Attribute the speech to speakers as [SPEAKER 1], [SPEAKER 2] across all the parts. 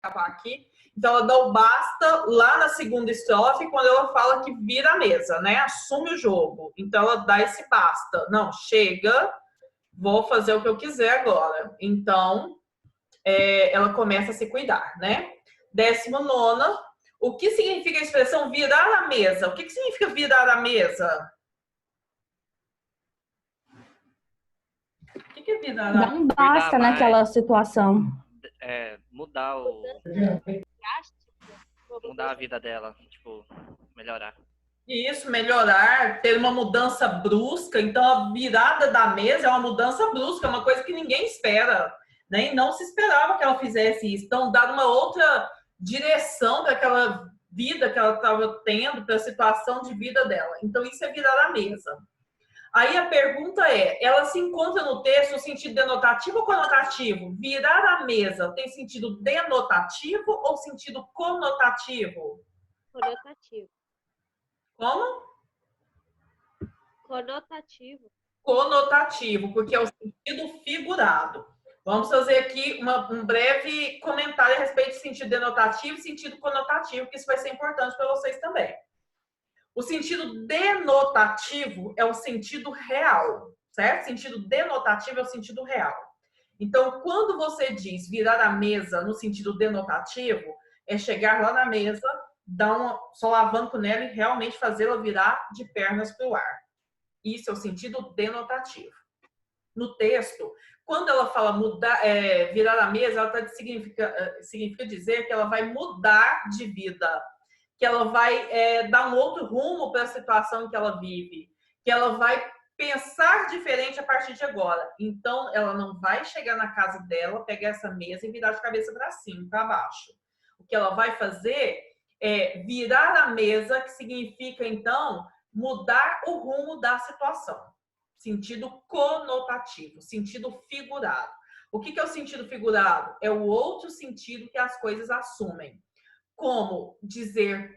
[SPEAKER 1] acabar aqui. Então, ela dá o basta lá na segunda estrofe, quando ela fala que vira a mesa, né? Assume o jogo. Então, ela dá esse basta. Não, chega, vou fazer o que eu quiser agora. Então, ela começa a se cuidar, né? 19ª, o que significa a expressão virar a mesa? O que significa virar a mesa? O que é virar a mesa?
[SPEAKER 2] Dá um basta naquela situação.
[SPEAKER 3] Mudar a vida dela, tipo, melhorar.
[SPEAKER 1] Isso, melhorar, ter uma mudança brusca. Então, a virada da mesa é uma mudança brusca, uma coisa que ninguém espera, né? E não se esperava que ela fizesse isso. Então, dar uma outra direção para aquela vida que ela estava tendo, para a situação de vida dela. Então, isso é virar a mesa. Aí a pergunta é, ela se encontra no texto no sentido denotativo ou conotativo? Virar a mesa tem sentido denotativo ou sentido conotativo?
[SPEAKER 4] Conotativo.
[SPEAKER 1] Como?
[SPEAKER 4] Conotativo.
[SPEAKER 1] Conotativo, porque é o sentido figurado. Vamos fazer aqui um breve comentário a respeito de sentido denotativo e sentido conotativo, que isso vai ser importante para vocês também. O sentido denotativo é o sentido real, certo? Sentido denotativo é o sentido real. Então, quando você diz virar a mesa no sentido denotativo, é chegar lá na mesa, dar um solavanco nela e realmente fazê-la virar de pernas para o ar. Isso é o sentido denotativo. No texto, quando ela fala virar a mesa, ela significa dizer que ela vai mudar de vida, que ela vai dar um outro rumo para a situação que ela vive, que ela vai pensar diferente a partir de agora. Então, ela não vai chegar na casa dela, pegar essa mesa e virar de cabeça para cima, para baixo. O que ela vai fazer é virar a mesa, que significa, então, mudar o rumo da situação. Sentido conotativo, sentido figurado. O que é o sentido figurado? É o outro sentido que as coisas assumem. Como dizer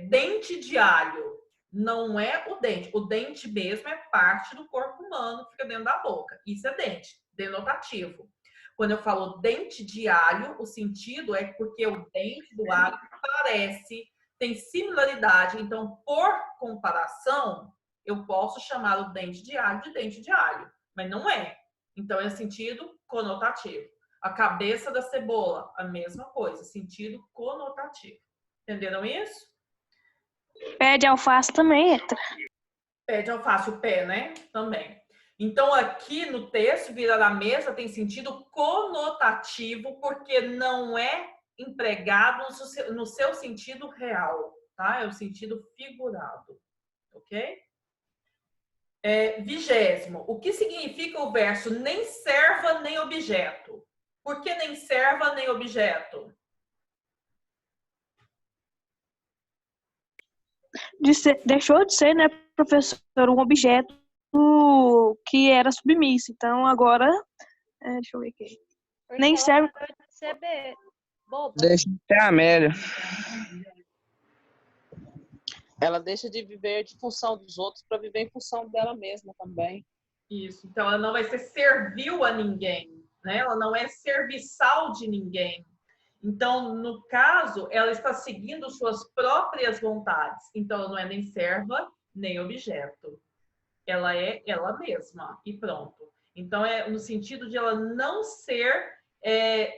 [SPEAKER 1] dente de alho. Não é o dente. O dente mesmo é parte do corpo humano que fica dentro da boca. Isso é dente, denotativo. Quando eu falo dente de alho, o sentido é porque o dente do alho tem similaridade. Então, por comparação, eu posso chamar o dente de alho de dente de alho, mas não é. Então, é sentido conotativo. A cabeça da cebola, a mesma coisa, sentido conotativo. Entenderam isso?
[SPEAKER 2] Pé de alface também entra.
[SPEAKER 1] Pé de alface, o pé, né? Também. Então, aqui no texto, virar a mesa tem sentido conotativo, porque não é empregado no seu sentido real, tá? É o sentido figurado, ok? 20º, o que significa o verso nem serva nem objeto? Por que nem serva nem objeto?
[SPEAKER 2] Deixou de ser, né, professor, um objeto que era submisso. Então, agora, deixa eu ver aqui. Nem serve.
[SPEAKER 5] Deixa de ser Amélia. Ela deixa de viver de função dos outros para viver em função dela mesma também.
[SPEAKER 1] Isso. Então, ela não vai ser servil a ninguém, né? Ela não é serviçal de ninguém. Então, no caso, ela está seguindo suas próprias vontades. Então, ela não é nem serva, nem objeto. Ela é ela mesma e pronto. Então, é no sentido de ela não ser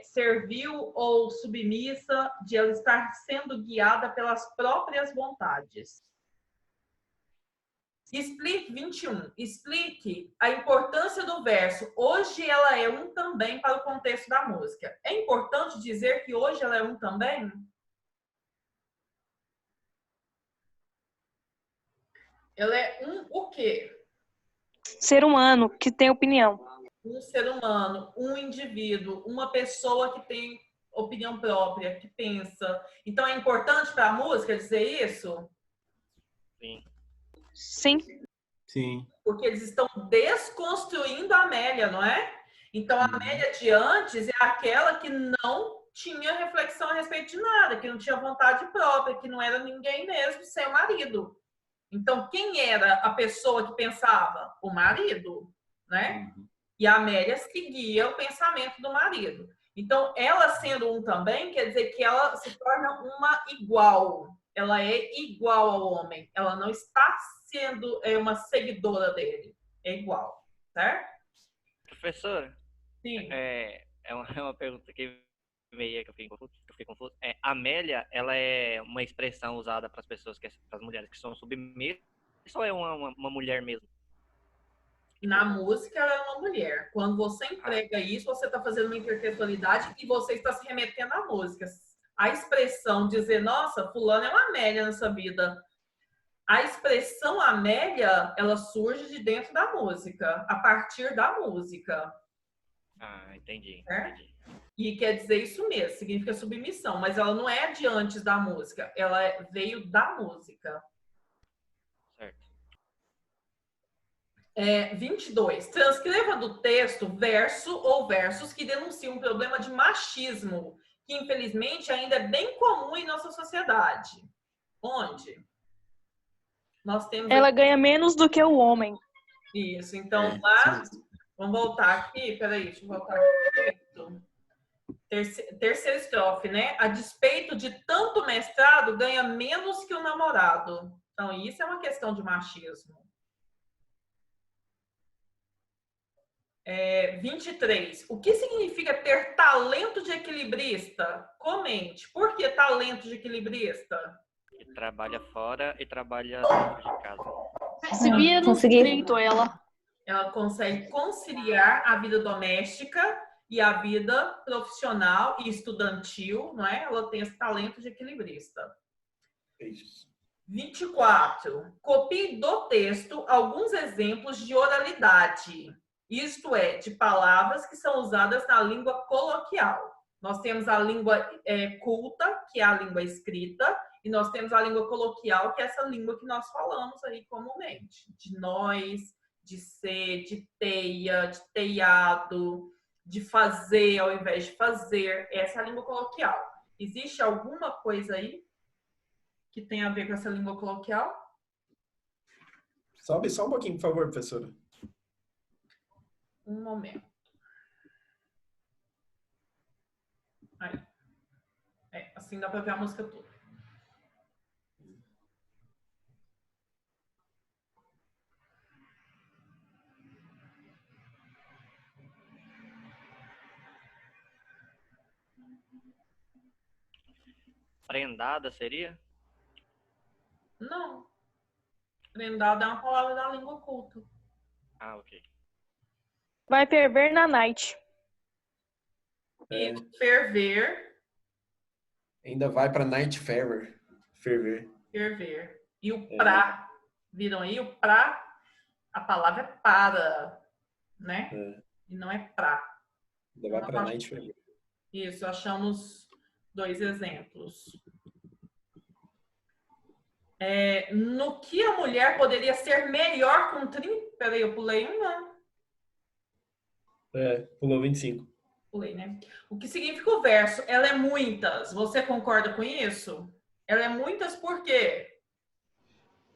[SPEAKER 1] servil ou submissa, de ela estar sendo guiada pelas próprias vontades. Explique 21. Explique a importância do verso. Hoje ela é um também para o contexto da música. É importante dizer que hoje ela é um também? Ela é um o quê?
[SPEAKER 2] Ser humano que tem opinião.
[SPEAKER 1] Um ser humano, um indivíduo, uma pessoa que tem opinião própria, que pensa. Então é importante para a música dizer isso?
[SPEAKER 3] Sim.
[SPEAKER 2] Sim.
[SPEAKER 6] Sim.
[SPEAKER 1] Porque eles estão desconstruindo a Amélia, não é? Então a Amélia de antes é aquela que não tinha reflexão a respeito de nada, que não tinha vontade própria, que não era ninguém mesmo sem o marido. Então quem era a pessoa que pensava? O marido, né? E a Amélia seguia o pensamento do marido. Então, ela sendo um também, quer dizer que ela se torna uma igual. Ela é igual ao homem. Ela não está sendo uma seguidora dele. É igual, certo?
[SPEAKER 3] Professor,
[SPEAKER 1] Sim.
[SPEAKER 3] é uma pergunta que meio que eu fiquei confuso. Amélia, ela é uma expressão usada para as pessoas, para as mulheres que são submissas, ou é uma mulher mesmo?
[SPEAKER 1] Na música, ela é uma mulher. Quando você emprega isso, você está fazendo uma intertextualidade e você está se remetendo à música. A expressão dizer, nossa, fulano é uma Amélia nessa vida. A expressão Amélia, ela surge de dentro da música, a partir da música.
[SPEAKER 3] Ah, entendi.
[SPEAKER 1] E quer dizer isso mesmo, significa submissão, mas ela não é de antes da música, ela veio da música.
[SPEAKER 3] Certo.
[SPEAKER 1] 22. Transcreva do texto verso ou versos que denunciam um problema de machismo, que infelizmente ainda é bem comum em nossa sociedade. Onde? Nós temos
[SPEAKER 2] Ela ganha menos do que o homem.
[SPEAKER 1] Isso, então lá, vamos voltar aqui, peraí, deixa eu voltar aqui. Terceira estrofe, né? A despeito de tanto mestrado, ganha menos que o namorado. Então, isso é uma questão de machismo. 23. O que significa ter talento de equilibrista? Comente. Por que talento de equilibrista?
[SPEAKER 3] E trabalha fora e trabalha dentro de casa.
[SPEAKER 2] Percebia no escrito ela.
[SPEAKER 1] Ela consegue conciliar a vida doméstica e a vida profissional e estudantil, não é? Ela tem esse talento de equilibrista.
[SPEAKER 6] Isso.
[SPEAKER 1] 24. Copie do texto alguns exemplos de oralidade. Isto é, de palavras que são usadas na língua coloquial. Nós temos a língua culta, que é a língua escrita, e nós temos a língua coloquial, que é essa língua que nós falamos aí comumente. De nós, de ser, de teia, de teiado, de fazer ao invés de fazer. Essa é a língua coloquial. Existe alguma coisa aí que tem a ver com essa língua coloquial?
[SPEAKER 6] Sobe só um pouquinho, por favor, professora.
[SPEAKER 1] Um momento. Aí. Assim dá para ver a música toda.
[SPEAKER 3] Prendada seria?
[SPEAKER 1] Não. Prendada é uma palavra da língua culta.
[SPEAKER 3] Ah, ok.
[SPEAKER 2] Vai ferver na night.
[SPEAKER 1] E ferver.
[SPEAKER 6] Ainda vai para night ferver. Ferver.
[SPEAKER 1] Ferver. E o pra. Viram aí? O pra, a palavra é para, né? E não é pra.
[SPEAKER 6] Ainda vai para night ferver.
[SPEAKER 1] Isso, achamos 2 exemplos. No que a mulher poderia ser melhor com 30... Peraí, eu pulei uma.
[SPEAKER 6] Pulou 25.
[SPEAKER 1] Pulei, né? O que significa o verso? Ela é muitas. Você concorda com isso? Ela é muitas por quê?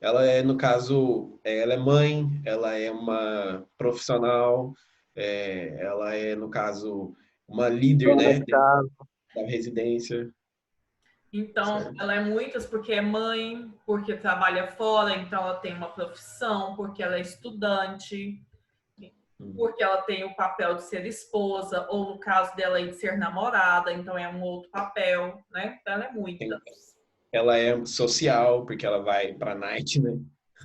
[SPEAKER 6] Ela é, no caso, ela é mãe, ela é uma profissional, ela é, no caso, uma líder, né, da residência.
[SPEAKER 1] Então,
[SPEAKER 6] certo.
[SPEAKER 1] ela é muitas porque é mãe, porque trabalha fora, então ela tem uma profissão, porque ela é estudante, porque ela tem o papel de ser esposa, ou no caso dela de ser namorada, então é um outro papel, né? Então ela é muitas.
[SPEAKER 6] Ela é social, porque ela vai pra night, né?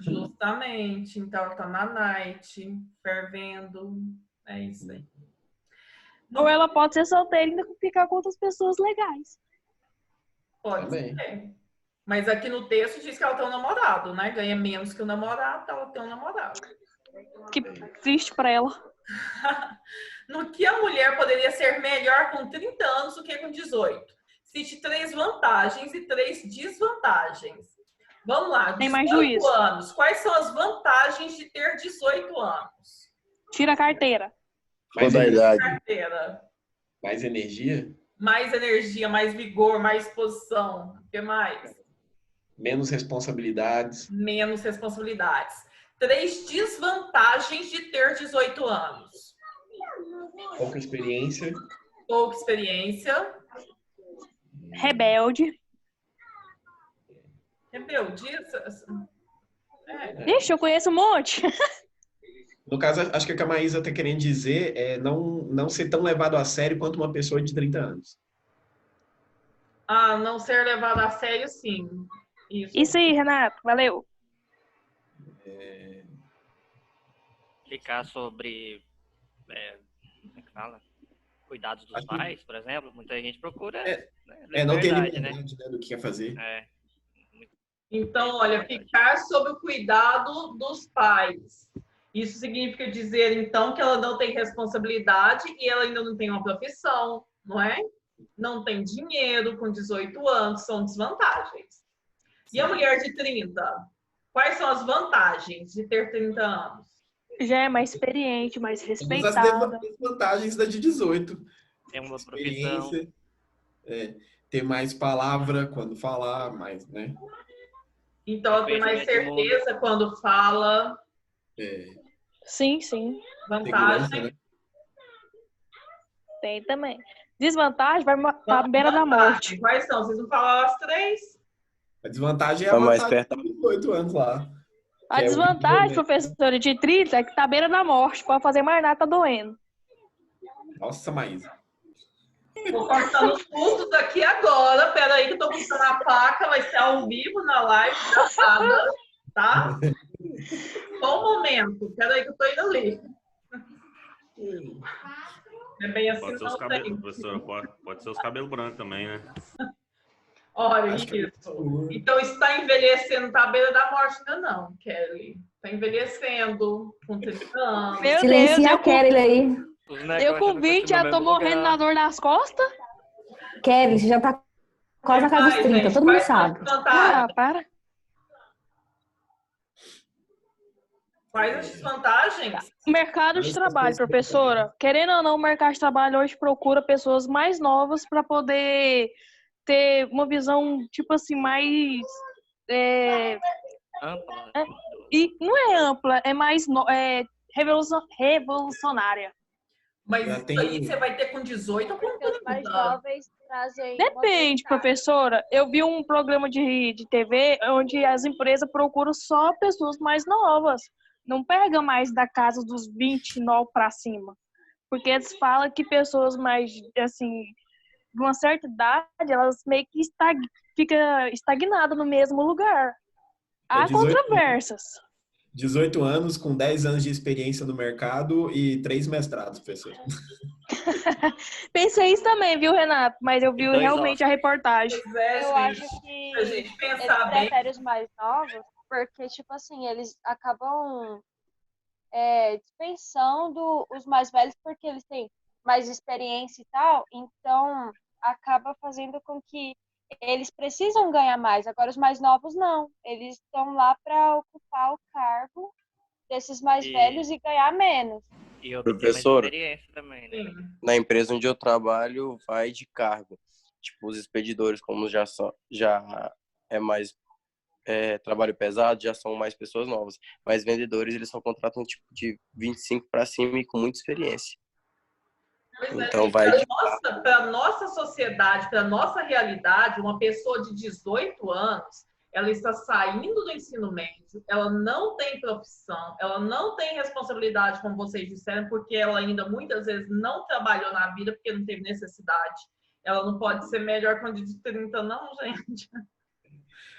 [SPEAKER 1] Justamente, então ela tá na night, fervendo, é isso aí.
[SPEAKER 2] Ou ela pode ser solteira e ainda ficar com outras pessoas legais.
[SPEAKER 1] Pode
[SPEAKER 6] Também.
[SPEAKER 1] ser. Mas aqui no texto diz que ela tem um namorado, né? Ganha menos que o namorado, ela tem um namorado.
[SPEAKER 2] Que triste pra ela.
[SPEAKER 1] No que a mulher poderia ser melhor com 30 anos do que com 18? Cite 3 vantagens e 3 desvantagens. Vamos lá,
[SPEAKER 2] Tem mais
[SPEAKER 1] 18
[SPEAKER 2] juízo.
[SPEAKER 1] anos. Quais são as vantagens de ter 18 anos?
[SPEAKER 2] Tira a carteira.
[SPEAKER 6] Mais
[SPEAKER 7] Toda a idade.
[SPEAKER 1] Carteira.
[SPEAKER 6] Mais energia,
[SPEAKER 1] Mais energia, mais vigor, mais disposição. O que mais?
[SPEAKER 6] menos responsabilidades.
[SPEAKER 1] Menos responsabilidades. 3 desvantagens de ter 18 anos.
[SPEAKER 6] Pouca experiência.
[SPEAKER 1] pouca experiência.
[SPEAKER 2] Rebelde.
[SPEAKER 1] Rebeldia.
[SPEAKER 2] Ixi, eu conheço um monte.
[SPEAKER 6] No caso, acho que o que a Maísa está querendo dizer é não ser tão levado a sério quanto uma pessoa de 30 anos.
[SPEAKER 1] Ah, não ser levado a sério, sim.
[SPEAKER 2] Isso aí, Renato. Valeu.
[SPEAKER 3] Explicar sobre, como é que fala? Cuidados dos pais, por exemplo. Muita gente procura
[SPEAKER 6] Não ter
[SPEAKER 3] liberdade,
[SPEAKER 6] liberdade, né, do que quer fazer.
[SPEAKER 1] Então, olha, ficar sob o cuidado dos pais. Isso significa dizer, então, que ela não tem responsabilidade e ela ainda não tem uma profissão, não é? Não tem dinheiro com 18 anos, são desvantagens. E a mulher de 30? Quais são as vantagens de ter 30 anos?
[SPEAKER 2] Já é mais experiente, mais
[SPEAKER 6] Todas as
[SPEAKER 2] respeitada.
[SPEAKER 6] desvantagens da de 18.
[SPEAKER 3] É uma profissão.
[SPEAKER 6] Ter mais palavra quando falar, mais, né?
[SPEAKER 1] Então, ela tem mais certeza quando fala.
[SPEAKER 2] Sim, sim.
[SPEAKER 1] Vantagem.
[SPEAKER 6] Segurança, né?
[SPEAKER 2] Tem também. Desvantagem vai para a beira da morte.
[SPEAKER 1] Quais são? Vocês não falaram as três?
[SPEAKER 6] A desvantagem é a vantagem de 18 anos lá.
[SPEAKER 2] A desvantagem, professora, de 30 é que tá à beira da morte. Pode fazer mais nada, tá doendo.
[SPEAKER 6] Nossa, Maísa.
[SPEAKER 1] Vou cortando tudo daqui agora. Pera aí que eu tô buscando a placa. Vai ser ao vivo na live gravada, tá? Só um momento. Pera aí que eu tô indo ali. É bem assim,
[SPEAKER 7] pode ser os cabelos, professora, pode ser os cabelos brancos também, né?
[SPEAKER 1] Olha isso. Então, está envelhecendo, tá à beira da morte ainda não, Kelly. Está envelhecendo com 30 anos.
[SPEAKER 2] Meu
[SPEAKER 8] Silencia
[SPEAKER 2] Deus,
[SPEAKER 8] a Kelly aí.
[SPEAKER 2] Eu com 20 já tô morrendo na dor nas costas.
[SPEAKER 8] Kelly, você já tá quase na casa dos 30,
[SPEAKER 1] gente,
[SPEAKER 8] todo mundo sabe.
[SPEAKER 2] Ah, para.
[SPEAKER 1] Quais as desvantagens?
[SPEAKER 2] O mercado de trabalho, professora. Querendo ou não, o mercado de trabalho hoje procura pessoas mais novas para poder ter uma visão, tipo assim, mais...
[SPEAKER 3] Ampla.
[SPEAKER 2] E não é ampla, é mais revolucionária.
[SPEAKER 1] Mas isso aí você vai ter com 18 ou com 30?
[SPEAKER 4] Mais jovens trazem.
[SPEAKER 2] Depende, professora. Eu vi um programa de TV onde as empresas procuram só pessoas mais novas. Não pega mais da casa dos 29 para cima. Porque eles falam que pessoas mais, assim, de uma certa idade, elas meio que fica estagnada no mesmo lugar. Há
[SPEAKER 6] 18
[SPEAKER 2] controvérsias.
[SPEAKER 6] 18 anos, com 10 anos de experiência no mercado e 3 mestrados, professor.
[SPEAKER 2] Pensei isso também, viu, Renato? Mas eu vi realmente a reportagem.
[SPEAKER 4] Eu acho que
[SPEAKER 1] a gente
[SPEAKER 4] eles
[SPEAKER 1] pensar bem.
[SPEAKER 4] preferem os mais novos, porque, tipo assim, eles acabam dispensando os mais velhos porque eles têm mais experiência e tal, então acaba fazendo com que eles precisam ganhar mais. Agora, os mais novos, não. Eles estão lá para ocupar o cargo desses mais velhos e ganhar menos.
[SPEAKER 3] E obter
[SPEAKER 9] Professora,
[SPEAKER 3] mais experiência também, né?
[SPEAKER 9] na empresa onde eu trabalho, vai de cargo. Tipo, os expedidores, como já é mais trabalho pesado, já são mais pessoas novas. Mas vendedores, eles só contratam tipo de 25 para cima e com muita experiência. Então, vai
[SPEAKER 1] para a nossa sociedade, para a nossa realidade, uma pessoa de 18 anos, ela está saindo do ensino médio, ela não tem profissão, ela não tem responsabilidade, como vocês disseram, porque ela ainda muitas vezes não trabalhou na vida, porque não teve necessidade. Ela não pode ser melhor que uma de 30, não, gente.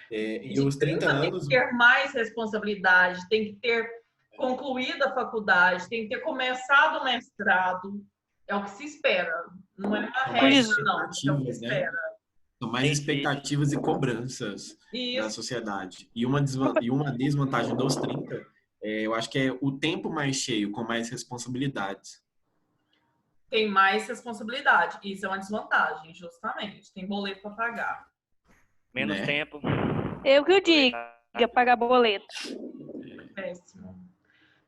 [SPEAKER 6] E os 30 anos...
[SPEAKER 1] Tem que ter mais responsabilidade, tem que ter concluído a faculdade, tem que ter começado o mestrado. É o que se espera. Não é uma regra, não. É o que se espera.
[SPEAKER 6] São mais expectativas e cobranças da sociedade. E uma desvantagem dos 30, eu acho que é o tempo mais cheio, com mais responsabilidades.
[SPEAKER 1] Tem mais responsabilidade. Isso é uma desvantagem, justamente. Tem boleto para pagar.
[SPEAKER 3] Menos tempo.
[SPEAKER 2] Eu que eu digo, pagar boleto.
[SPEAKER 1] Péssimo.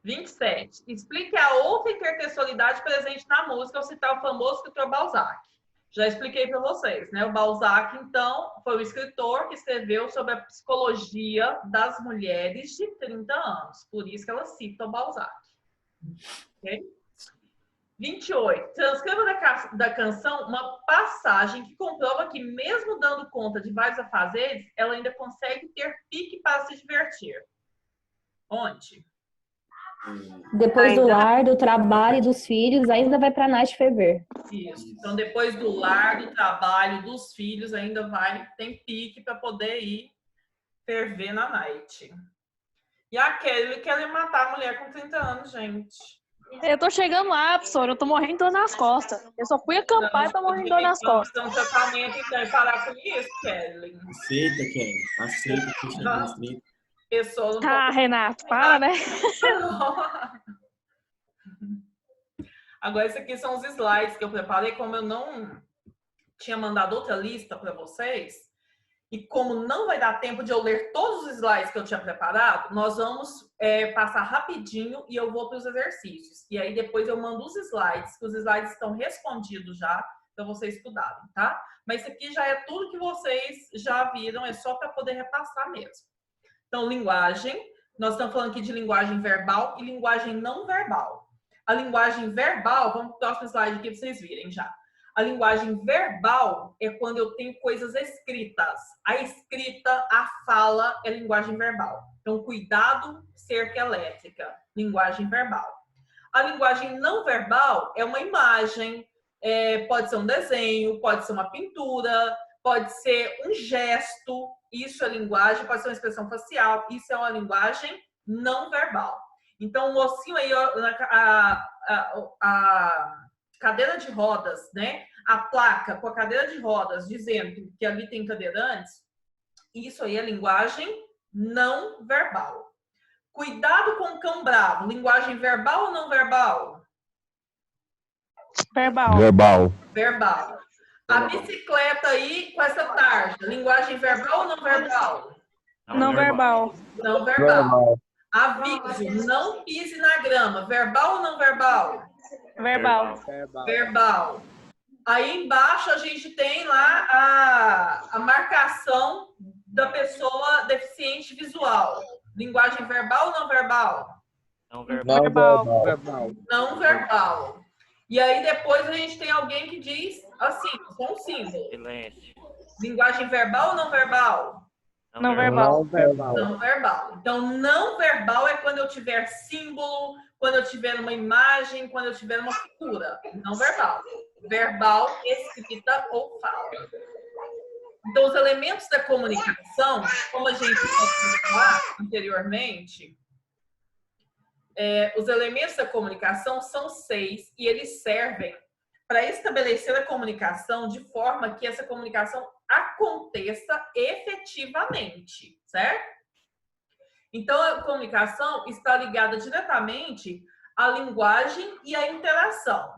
[SPEAKER 1] 27. Explique a outra intertextualidade presente na música ao citar o famoso escritor Balzac. Já expliquei para vocês, né? O Balzac, então, foi o escritor que escreveu sobre a psicologia das mulheres de 30 anos. Por isso que ela cita o Balzac. Ok? 28. Transcreva da canção uma passagem que comprova que, mesmo dando conta de vários afazeres, ela ainda consegue ter pique para se divertir. Onde?
[SPEAKER 8] Depois do lar, do trabalho e dos filhos, ainda vai pra Night ferver.
[SPEAKER 1] Isso. Então, depois do lar, do trabalho, dos filhos, ainda tem pique para poder ir ferver na night. E a Kelly quer matar a mulher com 30 anos, gente.
[SPEAKER 2] Eu tô chegando lá, professora. Eu tô morrendo de dor nas costas. Eu só fui acampar e tô morrendo de dor nas costas.
[SPEAKER 1] Então, tratamento, então, e parar com isso, Kelly.
[SPEAKER 10] Aceita, Kelly. Aceita que você é restrito.
[SPEAKER 2] Renato, para, né?
[SPEAKER 1] Agora, esses aqui são os slides que eu preparei. Como eu não tinha mandado outra lista para vocês, e como não vai dar tempo de eu ler todos os slides que eu tinha preparado, nós vamos passar rapidinho e eu vou para os exercícios. E aí, depois eu mando os slides, que os slides estão respondidos já, para vocês estudarem, tá? Mas isso aqui já é tudo que vocês já viram, é só para poder repassar mesmo. Então, linguagem. Nós estamos falando aqui de linguagem verbal e linguagem não verbal. A linguagem verbal, vamos para o próximo slide aqui para vocês virem já. A linguagem verbal é quando eu tenho coisas escritas. A escrita, a fala é linguagem verbal. Então, cuidado, cerca elétrica, linguagem verbal. A linguagem não verbal é uma imagem, pode ser um desenho, pode ser uma pintura, pode ser um gesto, isso é linguagem, pode ser uma expressão facial, isso é uma linguagem não verbal. Então, o mocinho aí, a cadeira de rodas, né? A placa com a cadeira de rodas dizendo que ali tem cadeirantes, isso aí é linguagem não verbal. Cuidado com o cão bravo, linguagem verbal ou não verbal?
[SPEAKER 2] Verbal.
[SPEAKER 10] Verbal.
[SPEAKER 1] Verbal. A bicicleta aí com essa tarja, linguagem verbal ou não verbal?
[SPEAKER 2] Não verbal.
[SPEAKER 1] Não verbal. Aviso, não pise na grama, verbal ou não verbal?
[SPEAKER 2] Verbal.
[SPEAKER 1] Verbal. Aí embaixo a gente tem lá a marcação da pessoa deficiente visual. Linguagem verbal ou não verbal?
[SPEAKER 3] Não verbal.
[SPEAKER 2] Verbal.
[SPEAKER 1] Não verbal. E aí depois a gente tem alguém que diz assim, com um símbolo.
[SPEAKER 3] Silêncio.
[SPEAKER 1] Linguagem verbal ou não verbal?
[SPEAKER 2] Não verbal.
[SPEAKER 1] Não verbal. Então, não verbal é quando eu tiver símbolo, quando eu tiver uma imagem, quando eu tiver uma figura. Não verbal. Verbal, escrita ou fala. Então, os elementos da comunicação, como a gente falou lá anteriormente, os elementos da comunicação são 6 e eles servem para estabelecer a comunicação de forma que essa comunicação aconteça efetivamente, certo? Então, a comunicação está ligada diretamente à linguagem e à interação.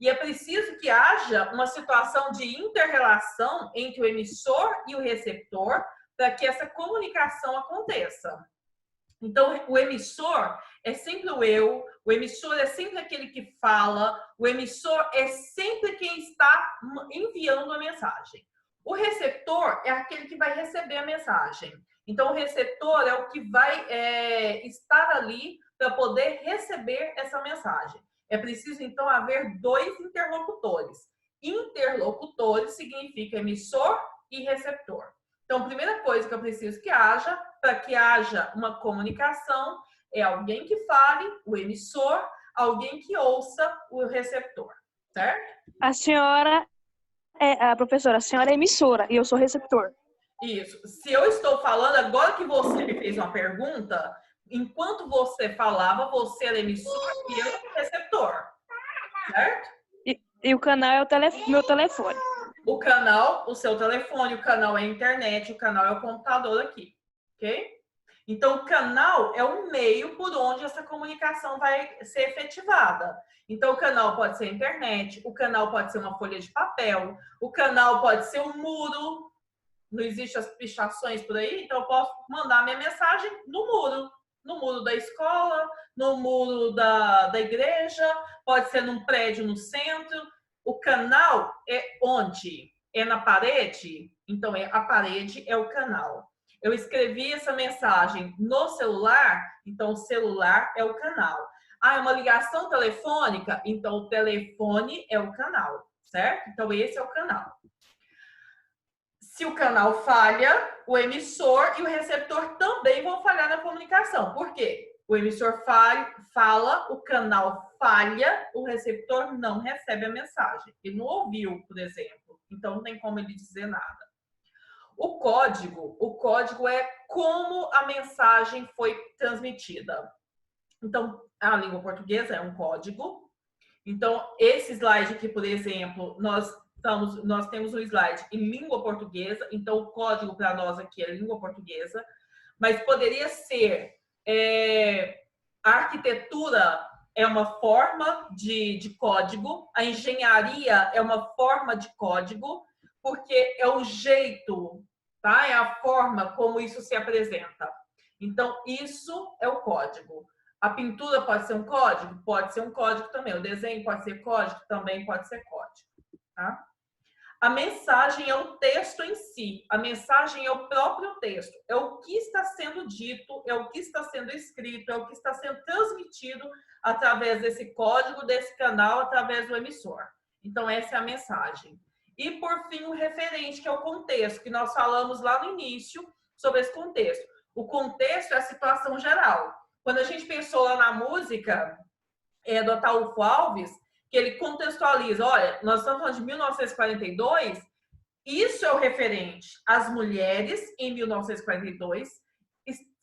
[SPEAKER 1] E é preciso que haja uma situação de inter-relação entre o emissor e o receptor para que essa comunicação aconteça. Então, o emissor é sempre o eu, o emissor é sempre aquele que fala, o emissor é sempre quem está enviando a mensagem. O receptor é aquele que vai receber a mensagem. Então, o receptor é o que vai estar ali para poder receber essa mensagem. É preciso, então, haver 2 interlocutores. Interlocutores significa emissor e receptor. Então, a primeira coisa que eu preciso que haja, para que haja uma comunicação, é alguém que fale, o emissor, alguém que ouça, o receptor, certo?
[SPEAKER 2] A senhora a professora, a senhora é emissora e eu sou receptor.
[SPEAKER 1] Isso. Se eu estou falando, agora que você me fez uma pergunta, enquanto você falava, você era emissor e eu receptor, certo?
[SPEAKER 2] E o canal é o meu telefone.
[SPEAKER 1] O canal, o seu telefone, o canal é a internet, o canal é o computador aqui, ok? Então, o canal é o meio por onde essa comunicação vai ser efetivada. Então, o canal pode ser a internet, o canal pode ser uma folha de papel, o canal pode ser um muro. Não existem as pichações por aí, então eu posso mandar minha mensagem no muro da escola, no muro da igreja, pode ser num prédio no centro. O canal é onde? É na parede? Então, a parede é o canal. Eu escrevi essa mensagem no celular, então o celular é o canal. Ah, é uma ligação telefônica? Então, o telefone é o canal, certo? Então, esse é o canal. Se o canal falha, o emissor e o receptor também vão falhar na comunicação. Por quê? O emissor fala, o canal falha, o receptor não recebe a mensagem. Ele não ouviu, por exemplo. Então, não tem como ele dizer nada. O código é como a mensagem foi transmitida. Então, a língua portuguesa é um código. Então, esse slide aqui, por exemplo, nós temos um slide em língua portuguesa. Então, o código para nós aqui é língua portuguesa. Mas poderia ser... a arquitetura é uma forma de código. A engenharia é uma forma de código. Porque é o jeito, tá? É a forma como isso se apresenta. Então, isso é o código. A pintura pode ser um código? Pode ser um código também. O desenho pode ser código? Também pode ser código. Tá? A mensagem é o texto em si. A mensagem é o próprio texto. É o que está sendo dito, é o que está sendo escrito, é o que está sendo transmitido através desse código, desse canal, através do emissor. Então, essa é a mensagem. E, por fim, o referente, que é o contexto, que nós falamos lá no início sobre esse contexto. O contexto é a situação geral. Quando a gente pensou lá na música do Ataúfo Alves, que ele contextualiza, olha, nós estamos falando de 1942, isso é o referente. As mulheres, em 1942,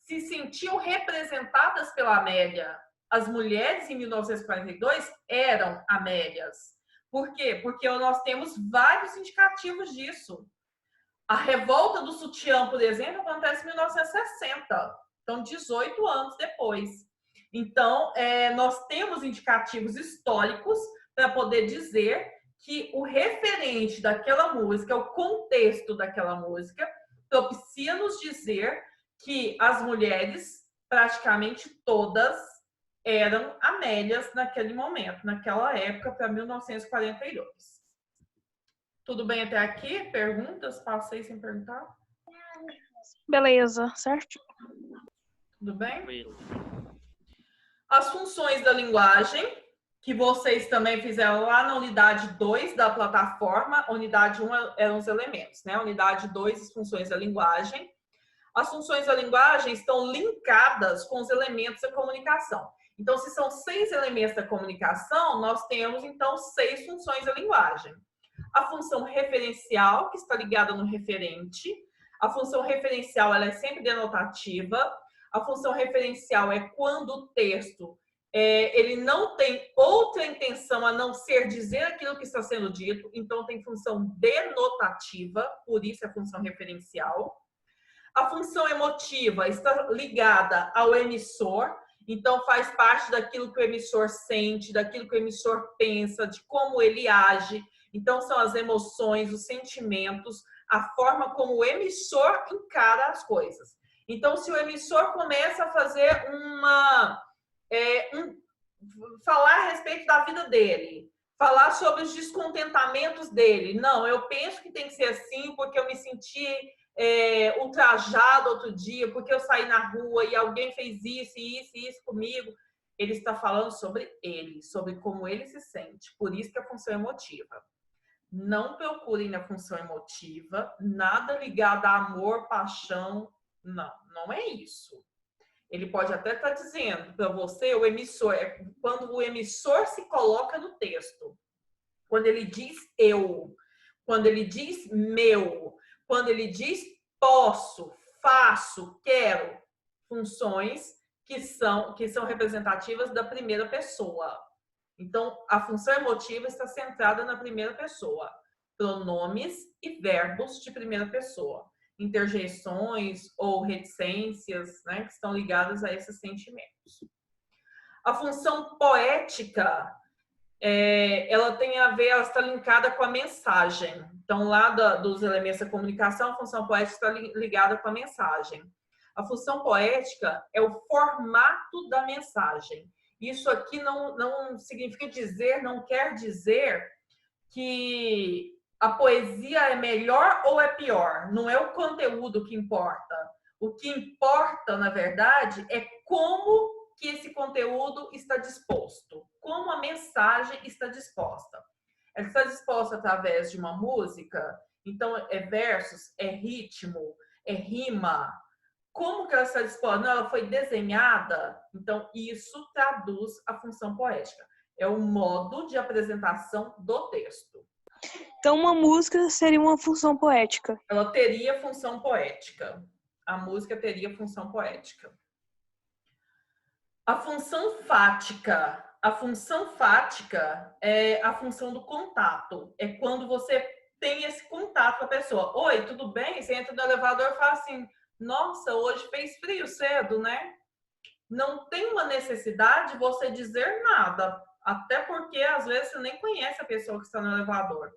[SPEAKER 1] se sentiam representadas pela Amélia. As mulheres, em 1942, eram Amélias. Por quê? Porque nós temos vários indicativos disso. A revolta do sutiã, por exemplo, acontece em 1960. Então, 18 anos depois. Então, nós temos indicativos históricos para poder dizer que o referente daquela música, o contexto daquela música, propicia nos dizer que as mulheres, praticamente todas, eram Amélias naquele momento, naquela época, para 1942. Tudo bem até aqui? Perguntas? Passei sem perguntar?
[SPEAKER 2] Beleza, certo?
[SPEAKER 1] Tudo bem? As funções da linguagem, que vocês também fizeram lá na unidade 2 da plataforma. A unidade 1 eram os elementos, né? A unidade 2, as funções da linguagem. As funções da linguagem estão linkadas com os elementos da comunicação. Então, se são 6 elementos da comunicação, nós temos, então, 6 funções da linguagem. A função referencial, que está ligada no referente. A função referencial, ela é sempre denotativa. A função referencial é quando o texto ele não tem outra intenção a não ser dizer aquilo que está sendo dito. Então, tem função denotativa, por isso é a função referencial. A função emotiva está ligada ao emissor. Então, faz parte daquilo que o emissor sente, daquilo que o emissor pensa, de como ele age. Então, são as emoções, os sentimentos, a forma como o emissor encara as coisas. Então, se o emissor começa a fazer falar a respeito da vida dele, falar sobre os descontentamentos dele. Não, eu penso que tem que ser assim porque eu me senti ultrajado outro dia, porque eu saí na rua e alguém fez isso e isso e isso comigo. Ele está falando sobre ele, sobre como ele se sente. Por isso que é a função emotiva. Não procurem na função emotiva nada ligado a amor, paixão. Não, não é isso. Ele pode até estar dizendo para você, o emissor, quando o emissor se coloca no texto. Quando ele diz eu, quando ele diz meu, quando ele diz posso, faço, quero, funções que são representativas da primeira pessoa. Então, a função emotiva está centrada na primeira pessoa. Pronomes e verbos de primeira pessoa. Interjeições ou reticências, né, que estão ligadas a esses sentimentos. A função poética, ela tem a ver, ela está linkada com a mensagem. Então, lá dos elementos da comunicação, a função poética está ligada com a mensagem. A função poética é o formato da mensagem. Isso aqui não significa dizer, não quer dizer que a poesia é melhor ou é pior. Não é o conteúdo que importa. O que importa, na verdade, é como que esse conteúdo está disposto, como a mensagem está disposta. Ela está disposta através de uma música, então é versos, é ritmo, é rima. Como que ela está disposta? Não, ela foi desenhada, então isso traduz a função poética. É o modo de apresentação do texto.
[SPEAKER 2] Então, uma música seria uma função poética.
[SPEAKER 1] Ela teria função poética. A música teria função poética. A função fática. A função fática é a função do contato. É quando você tem esse contato com a pessoa. Oi, tudo bem? Você entra no elevador e fala assim, nossa, hoje fez frio cedo, né? Não tem uma necessidade de você dizer nada. Até porque, às vezes, você nem conhece a pessoa que está no elevador.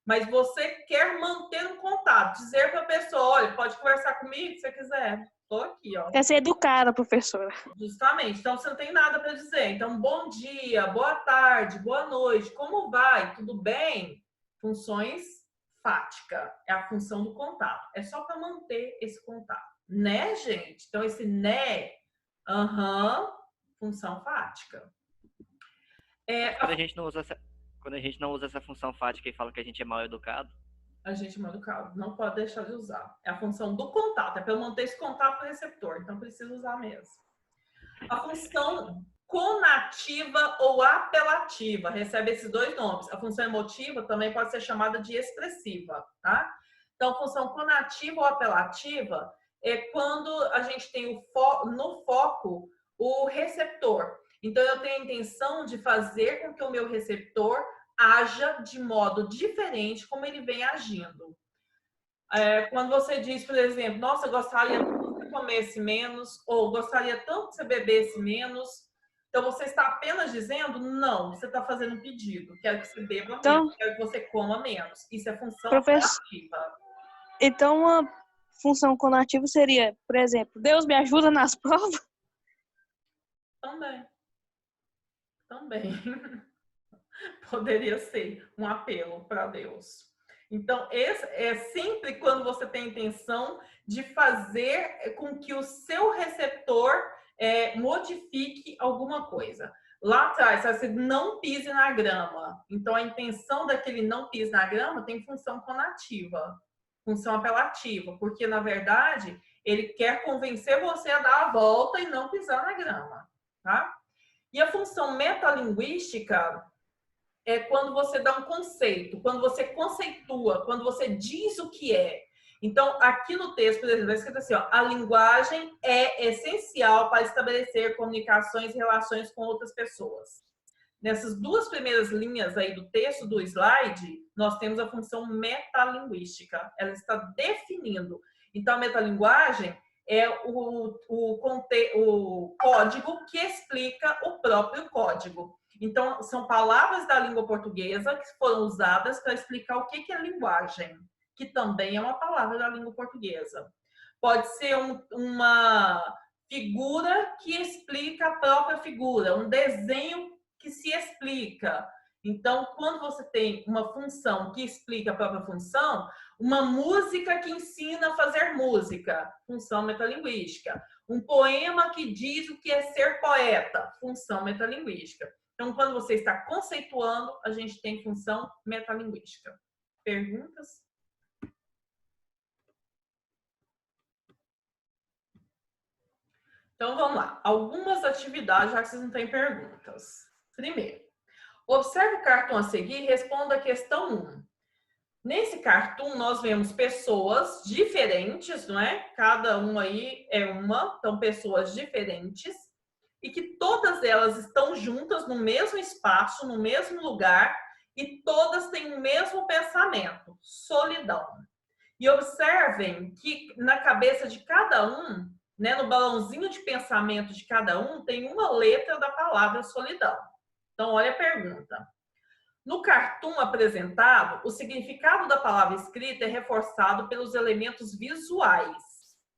[SPEAKER 1] Mas você quer manter um contato. Dizer para a pessoa, olha, pode conversar comigo se você quiser. Estou aqui, ó.
[SPEAKER 2] É ser educada, professora.
[SPEAKER 1] Justamente. Então, você não tem nada para dizer. Então, bom dia, boa tarde, boa noite. Como vai? Tudo bem? Funções fática. É a função do contato. É só para manter esse contato. Né, gente? Então, esse né, função fática.
[SPEAKER 3] Quando a gente não usa essa função fática e fala que a gente é mal educado,
[SPEAKER 1] a gente é mal educado. Não pode deixar de usar. É a função do contato. É para manter esse contato com o receptor. Então, precisa usar mesmo. A função conativa ou apelativa recebe esses dois nomes. A função emotiva também pode ser chamada de expressiva, tá? Então, a função conativa ou apelativa é quando a gente tem no foco o receptor. Então, eu tenho a intenção de fazer com que o meu receptor haja de modo diferente como ele vem agindo. Quando você diz, por exemplo, nossa, gostaria tanto que você comesse menos, ou gostaria tanto que você bebesse menos, então você está apenas dizendo, não, você está fazendo um pedido, quero que você beba menos, quero que você coma menos. Isso é função conativa.
[SPEAKER 2] Então, uma função conativa seria, por exemplo, Deus me ajuda nas provas?
[SPEAKER 1] Também. Poderia ser um apelo para Deus. Então, esse é sempre quando você tem a intenção de fazer com que o seu receptor modifique alguma coisa. Lá atrás, você não pise na grama. Então, a intenção daquele não pise na grama tem função conativa, função apelativa, porque, na verdade, ele quer convencer você a dar a volta e não pisar na grama, tá? E a função metalinguística é quando você dá um conceito, quando você conceitua, quando você diz o que é. Então, aqui no texto, por exemplo, é escrito assim, ó, a linguagem é essencial para estabelecer comunicações e relações com outras pessoas. Nessas duas primeiras linhas aí do texto do slide, nós temos a função metalinguística. Ela está definindo. Então, a metalinguagem é o código que explica o próprio código. Então, são palavras da língua portuguesa que foram usadas para explicar o que é linguagem, que também é uma palavra da língua portuguesa. Pode ser uma figura que explica a própria figura, um desenho que se explica. Então, quando você tem uma função que explica a própria função, uma música que ensina a fazer música, função metalinguística. Um poema que diz o que é ser poeta, função metalinguística. Então, quando você está conceituando, a gente tem função metalinguística. Perguntas? Então, vamos lá. Algumas atividades, já que vocês não têm perguntas. Primeiro, observe o cartoon a seguir e responda a questão 1. Nesse cartoon, nós vemos pessoas diferentes, não é? Cada um aí é uma, então pessoas diferentes, e que todas elas estão juntas no mesmo espaço, no mesmo lugar, e todas têm o mesmo pensamento, solidão. E observem que na cabeça de cada um, né, no balãozinho de pensamento de cada um, tem uma letra da palavra solidão. Então, olha a pergunta. No cartoon apresentado, o significado da palavra escrita é reforçado pelos elementos visuais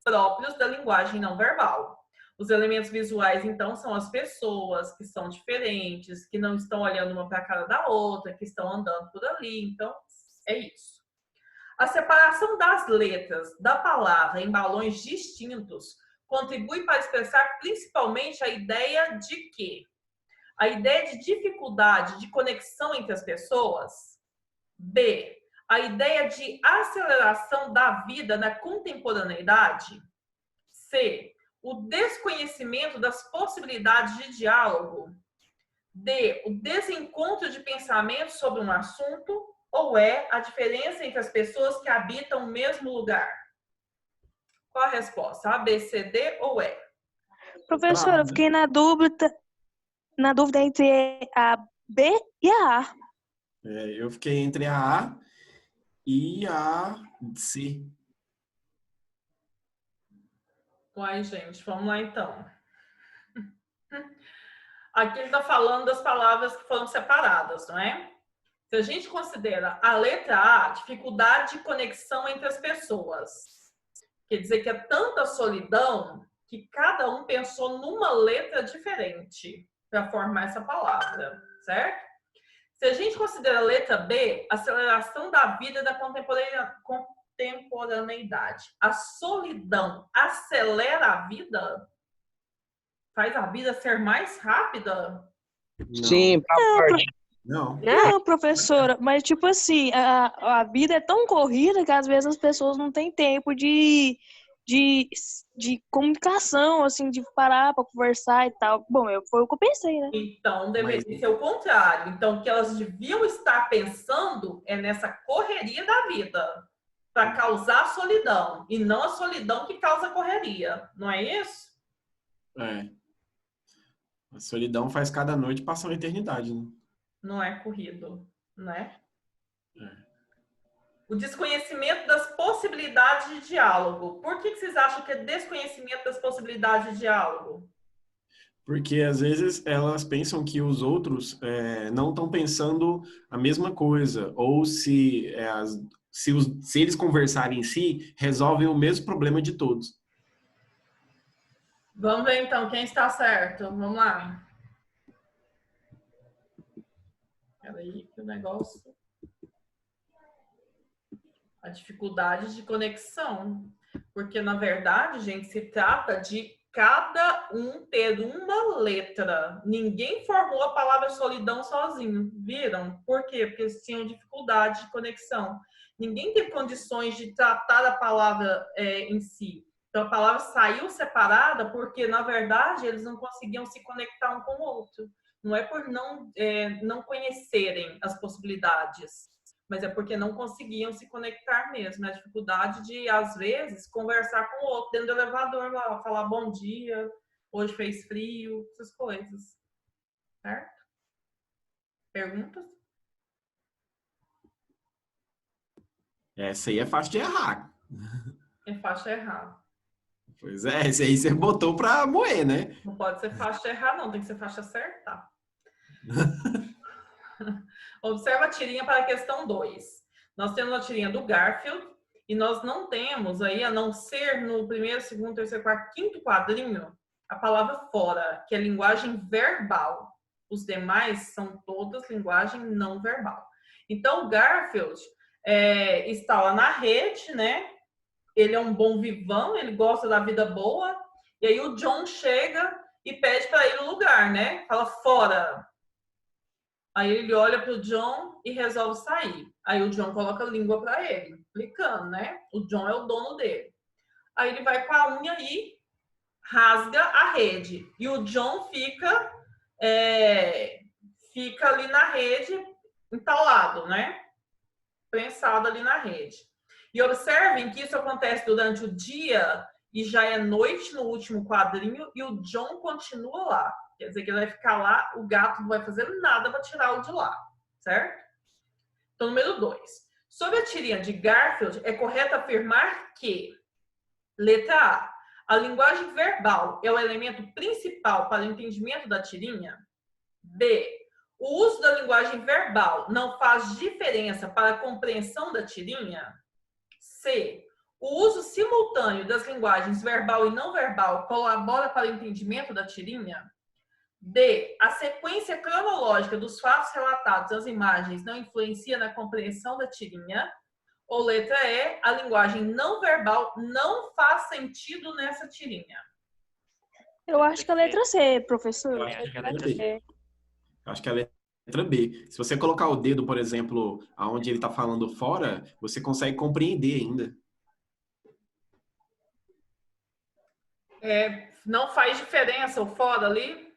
[SPEAKER 1] próprios da linguagem não verbal. Os elementos visuais, então, são as pessoas que são diferentes, que não estão olhando uma para a cara da outra, que estão andando por ali. Então, é isso. A separação das letras da palavra em balões distintos contribui para expressar principalmente a ideia de quê? A ideia de dificuldade de conexão entre as pessoas. B. A ideia de aceleração da vida na contemporaneidade. C. O desconhecimento das possibilidades de diálogo. D. O desencontro de pensamentos sobre um assunto. Ou E. A diferença entre as pessoas que habitam o mesmo lugar. Qual a resposta? A, B, C, D ou E?
[SPEAKER 2] Professora, eu fiquei na dúvida entre a B e a A.
[SPEAKER 10] Eu fiquei entre a A e a C.
[SPEAKER 1] Uai, gente, vamos lá então. Aqui ele está falando das palavras que foram separadas, não é? Se a gente considera a letra A, dificuldade de conexão entre as pessoas. Quer dizer que é tanta solidão que cada um pensou numa letra diferente para formar essa palavra, certo? Se a gente considera a letra B, aceleração da vida da contemporaneidade. A solidão acelera a vida? Faz a vida ser mais rápida?
[SPEAKER 5] Sim,
[SPEAKER 10] Não.
[SPEAKER 2] Não, professora, mas tipo assim, a vida é tão corrida que às vezes as pessoas não têm tempo de comunicação, assim, de parar para conversar e tal. Bom, foi o que eu pensei, né?
[SPEAKER 1] Então, deveria ser o contrário. Então, o que elas deviam estar pensando é nessa correria da vida para causar solidão e não a solidão que causa correria. Não é isso?
[SPEAKER 10] É. A solidão faz cada noite passar uma eternidade, né?
[SPEAKER 1] Não é corrido, né?
[SPEAKER 10] É.
[SPEAKER 1] O desconhecimento das possibilidades de diálogo. Por que vocês acham que é desconhecimento das possibilidades de diálogo?
[SPEAKER 10] Porque às vezes elas pensam que os outros não estão pensando a mesma coisa, ou se eles conversarem em si, resolvem o mesmo problema de todos.
[SPEAKER 1] Vamos ver então quem está certo. Vamos lá. Peraí, que o negócio. A dificuldade de conexão. Porque, na verdade, gente, se trata de cada um ter uma letra. Ninguém formou a palavra solidão sozinho. Viram? Por quê? Porque eles tinham dificuldade de conexão. Ninguém teve condições de tratar a palavra em si. Então, a palavra saiu separada porque, na verdade, eles não conseguiam se conectar um com o outro. Não é por não conhecerem as possibilidades, mas é porque não conseguiam se conectar mesmo. A dificuldade de, às vezes, conversar com o outro dentro do elevador, lá, falar bom dia, hoje fez frio, essas coisas. Certo? Perguntas?
[SPEAKER 10] Essa aí é fácil de errar.
[SPEAKER 1] É fácil errar.
[SPEAKER 10] Pois é, esse aí você botou pra moer, né?
[SPEAKER 1] Não pode ser fácil errar, não. Tem que ser fácil acertar. Observa a tirinha para a questão 2. Nós temos a tirinha do Garfield e nós não temos aí, a não ser no primeiro, segundo, terceiro, quarto, quinto quadrinho, a palavra fora, que é linguagem verbal. Os demais são todas linguagem não verbal. Então, o Garfield está lá na rede, né? Ele é um bom vivão, ele gosta da vida boa. E aí o John chega e pede para ir no lugar, né? Fala fora. Aí ele olha para o John e resolve sair. Aí o John coloca a língua para ele, explicando, né? O John é o dono dele. Aí ele vai com a unha e rasga a rede. E o John fica ali na rede, entalado, né? Prensado ali na rede. E observem que isso acontece durante o dia e já é noite no último quadrinho e o John continua lá. Quer dizer que ele vai ficar lá, o gato não vai fazer nada para tirá-lo de lá, certo? Então, número 2. Sobre a tirinha de Garfield, é correto afirmar que, letra A linguagem verbal é o elemento principal para o entendimento da tirinha? B, o uso da linguagem verbal não faz diferença para a compreensão da tirinha? C, o uso simultâneo das linguagens verbal e não verbal colabora para o entendimento da tirinha? D, a sequência cronológica dos fatos relatados nas imagens não influencia na compreensão da tirinha? Ou letra E, a linguagem não verbal não faz sentido nessa tirinha?
[SPEAKER 2] Eu acho que é a letra C, professor.
[SPEAKER 10] Eu acho que é a letra B. Acho que é a letra B. Se você colocar o dedo, por exemplo, aonde ele está falando fora, você consegue compreender ainda.
[SPEAKER 1] Não faz diferença o fora ali?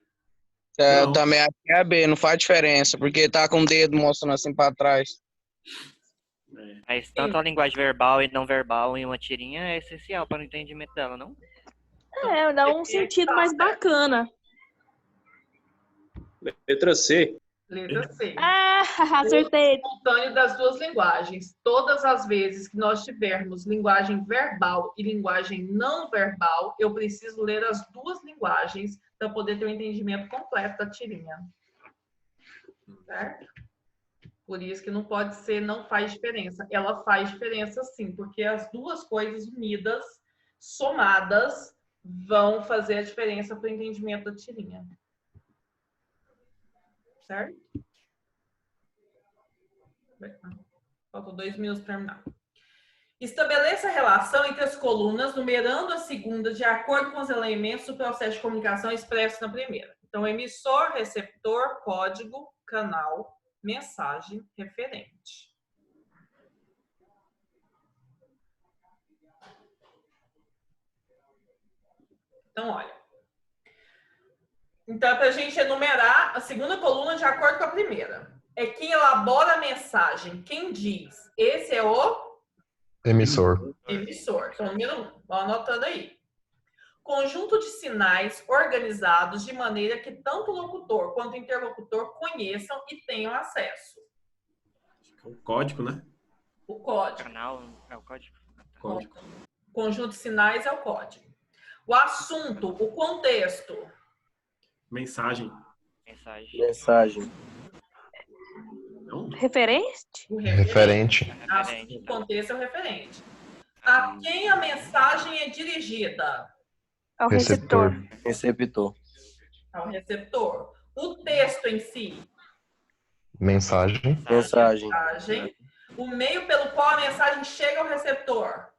[SPEAKER 11] Eu também acho que é a B, não faz diferença, porque tá com o dedo mostrando assim para trás.
[SPEAKER 3] Mas tanto a linguagem verbal e não verbal em uma tirinha é essencial para o entendimento dela, não?
[SPEAKER 2] Dá um sentido mais bacana.
[SPEAKER 12] Letra C.
[SPEAKER 1] Letra C.
[SPEAKER 2] Acertei.
[SPEAKER 1] Simultâneo das duas linguagens. Todas as vezes que nós tivermos linguagem verbal e linguagem não verbal, eu preciso ler as duas linguagens para poder ter o entendimento completo da tirinha. Certo? Por isso que não pode ser, não faz diferença. Ela faz diferença sim, porque as duas coisas unidas, somadas, vão fazer a diferença para o entendimento da tirinha. Certo? Faltam 2 minutos para terminar. Estabeleça a relação entre as colunas, numerando a segunda de acordo com os elementos do processo de comunicação expresso na primeira. Então, emissor, receptor, código, canal, mensagem, referente. Então, olha. Então, é para a gente enumerar a segunda coluna de acordo com a primeira. É quem elabora a mensagem. Quem diz? Esse é o?
[SPEAKER 13] Emissor.
[SPEAKER 1] Emissor. Então, número 1. Vão anotando aí. Conjunto de sinais organizados de maneira que tanto o locutor quanto o interlocutor conheçam e tenham acesso.
[SPEAKER 10] O código, né?
[SPEAKER 1] O código.
[SPEAKER 3] Canal é o código.
[SPEAKER 10] Código.
[SPEAKER 1] Conjunto de sinais é o código. O assunto, o contexto.
[SPEAKER 10] Mensagem.
[SPEAKER 9] Mensagem.
[SPEAKER 10] Não?
[SPEAKER 2] Referente?
[SPEAKER 1] O
[SPEAKER 13] Referente.
[SPEAKER 1] O contexto é o referente. A quem a mensagem é dirigida?
[SPEAKER 2] Ao receptor.
[SPEAKER 9] Receptor.
[SPEAKER 1] Ao receptor. O texto em si?
[SPEAKER 13] Mensagem.
[SPEAKER 9] Mensagem.
[SPEAKER 1] O meio pelo qual a mensagem chega ao receptor?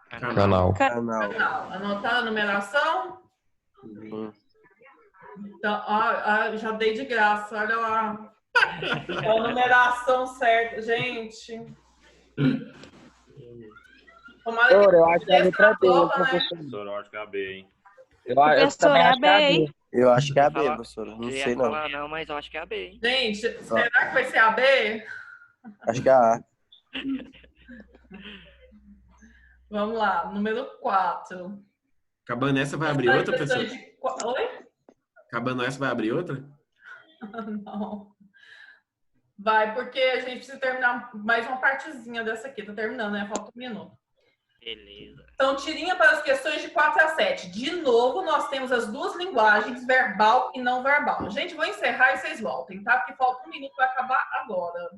[SPEAKER 13] Canal.
[SPEAKER 9] Canal.
[SPEAKER 1] Anotar a numeração? Então, já dei de graça, olha lá. A numeração certa, gente.
[SPEAKER 11] Eu acho que é a letra B,
[SPEAKER 7] Professor, eu acho que é a B, hein?
[SPEAKER 2] Professor, é a B, hein?
[SPEAKER 9] Eu acho que é a B, professora. Não sei, não.
[SPEAKER 3] Falar não, mas eu acho que é a B, hein?
[SPEAKER 1] Gente, será que vai ser a B?
[SPEAKER 9] Acho que é a A.
[SPEAKER 1] Vamos lá, número 4.
[SPEAKER 10] Acabando essa, vai abrir outra, professor?
[SPEAKER 1] Oi?
[SPEAKER 10] Acabando essa, vai abrir outra?
[SPEAKER 1] Não. Vai, porque a gente precisa terminar mais uma partezinha dessa aqui. Tá terminando, né? Falta 1 minuto.
[SPEAKER 3] Beleza.
[SPEAKER 1] Então, tirinha para as questões de 4 a 7. De novo, nós temos as duas linguagens, verbal e não verbal. Gente, vou encerrar e vocês voltem, tá? Porque falta 1 minuto para acabar agora.